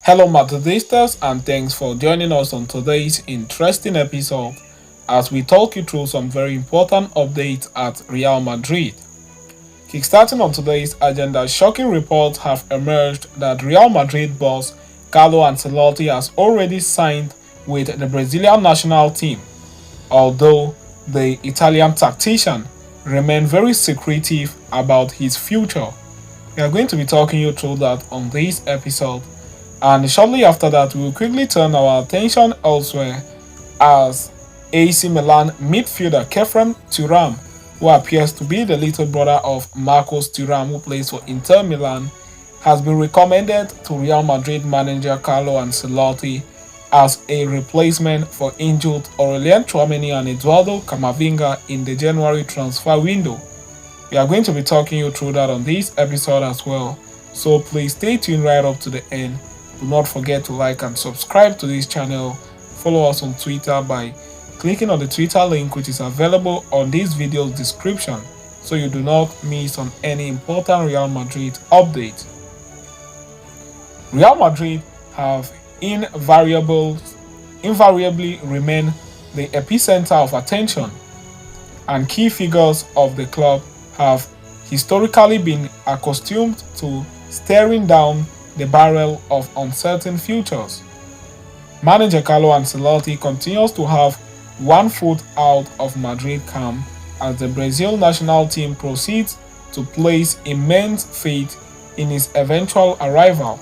Hello Madridistas, and thanks for joining us on today's interesting episode as we talk you through some very important updates at Real Madrid. Kickstarting on today's agenda, shocking reports have emerged that Real Madrid boss Carlo Ancelotti has already signed with the Brazilian national team, although the Italian tactician remained very secretive about his future. We are going to be talking you through that on this episode. And shortly after that, we will quickly turn our attention elsewhere as AC Milan midfielder KEPHREM THRAM, who appears to be the little brother of Marcos THRAM, who plays for Inter Milan, has been recommended to Real Madrid manager Carlo Ancelotti as a replacement for injured Aurelien Tchouameni and Eduardo Camavinga in the January transfer window. We are going to be talking you through that on this episode as well, so please stay tuned right up to the end. Do not forget to like and subscribe to this channel. Follow us on Twitter by clicking on the Twitter link which is available on this video's description so you do not miss on any important Real Madrid update. Real Madrid have invariably remained the epicenter of attention, and key figures of the club have historically been accustomed to staring down the barrel of uncertain futures. Manager Carlo Ancelotti continues to have one foot out of Madrid camp as the Brazil national team proceeds to place immense faith in his eventual arrival.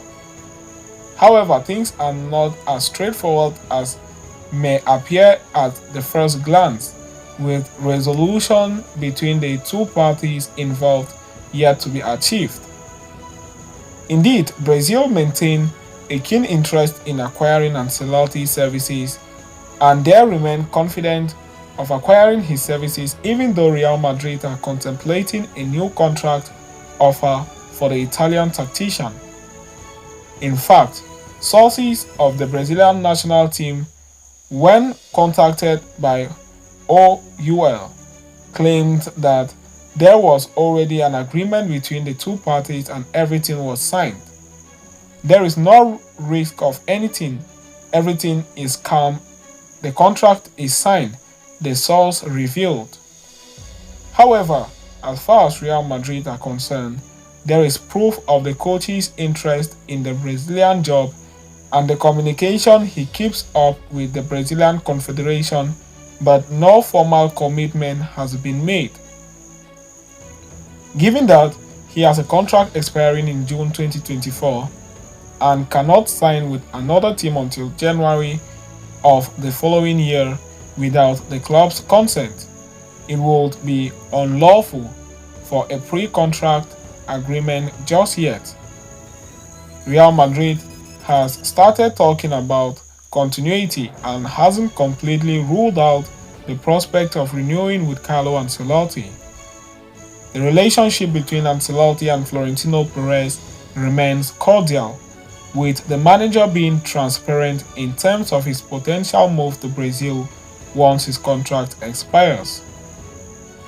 However, things are not as straightforward as may appear at the first glance, with resolution between the two parties involved yet to be achieved. Indeed, Brazil maintain a keen interest in acquiring Ancelotti's services, and they remain confident of acquiring his services even though Real Madrid are contemplating a new contract offer for the Italian tactician. In fact, sources of the Brazilian national team, when contacted by OUL, claimed that there was already an agreement between the two parties and everything was signed. There is no risk of anything. Everything is calm. The contract is signed, the source revealed. However, as far as Real Madrid are concerned, there is proof of the coach's interest in the Brazilian job and the communication he keeps up with the Brazilian Confederation, but no formal commitment has been made. Given that he has a contract expiring in June 2024 and cannot sign with another team until January of the following year without the club's consent, it would be unlawful for a pre-contract agreement just yet. Real Madrid has started talking about continuity and hasn't completely ruled out the prospect of renewing with Carlo Ancelotti. The relationship between Ancelotti and Florentino Perez remains cordial, with the manager being transparent in terms of his potential move to Brazil once his contract expires.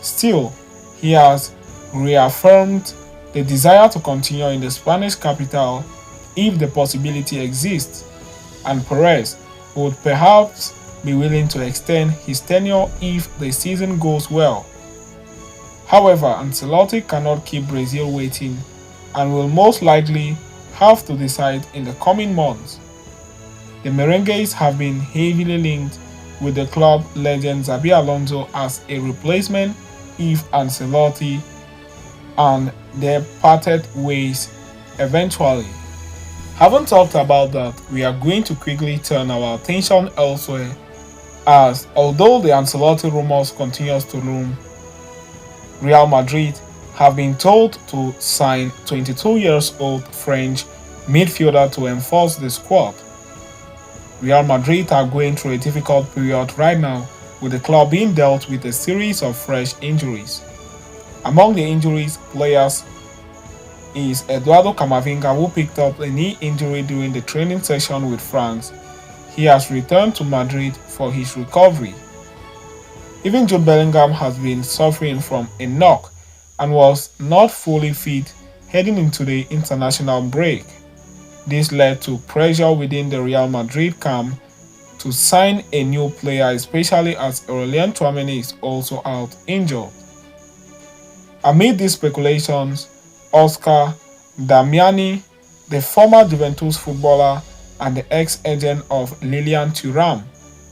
Still, he has reaffirmed the desire to continue in the Spanish capital if the possibility exists, and Perez would perhaps be willing to extend his tenure if the season goes well. However, Ancelotti cannot keep Brazil waiting and will most likely have to decide in the coming months. The Merengues have been heavily linked with the club legend Xabi Alonso as a replacement if Ancelotti and they parted ways eventually. Having talked about that, we are going to quickly turn our attention elsewhere as although the Ancelotti rumors continues to loom, Real Madrid have been told to sign 22-year-old French midfielder to enforce the squad. Real Madrid are going through a difficult period right now, with the club being dealt with a series of fresh injuries. Among the injuries players is Eduardo Camavinga, who picked up a knee injury during the training session with France. He has returned to Madrid for his recovery. Even Jude Bellingham has been suffering from a knock and was not fully fit heading into the international break. This led to pressure within the Real Madrid camp to sign a new player, especially as Aurelien Tchouameni is also out injured. Amid these speculations, Oscar Damiani, the former Juventus footballer and the ex-agent of Lilian Thuram,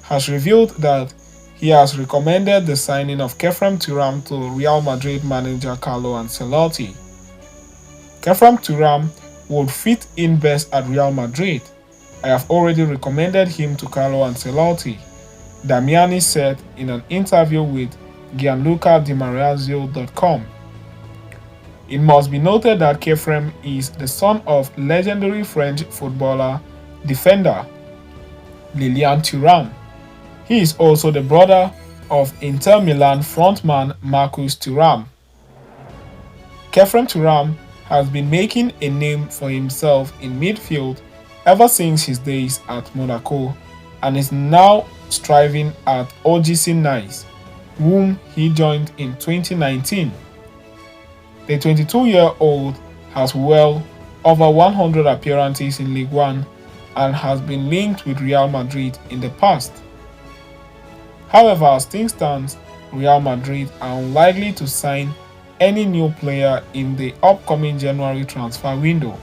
has revealed that he has recommended the signing of KEPHREM to Real Madrid manager Carlo Ancelotti. KEPHREM would fit in best at Real Madrid. I have already recommended him to Carlo Ancelotti, Damiani said in an interview with GianlucaDiMarzio.com. It must be noted that KEPHREM is the son of legendary French footballer defender Lilian Thuram. He is also the brother of Inter Milan frontman Marcus Thuram. KEPHREM has been making a name for himself in midfield ever since his days at Monaco and is now striving at OGC Nice, whom he joined in 2019. The 22-year-old has well over 100 appearances in Ligue 1 and has been linked with Real Madrid in the past. However, as things stand, Real Madrid are unlikely to sign any new player in the upcoming January transfer window.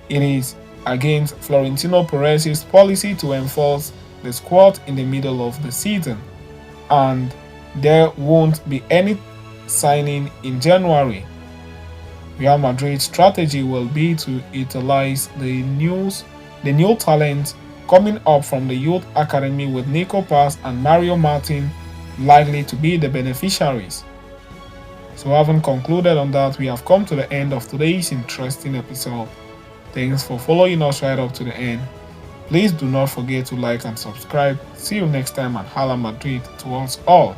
It is against Florentino Perez's policy to enforce the squad in the middle of the season, and there won't be any signing in January. Real Madrid's strategy will be to utilize the new talent coming up from the youth academy, with Nico Paz and Mario Martin likely to be the beneficiaries. So having concluded on that, we have come to the end of today's interesting episode. Thanks for following us right up to the end. Please do not forget to like and subscribe. See you next time, and Hala Madrid to us all.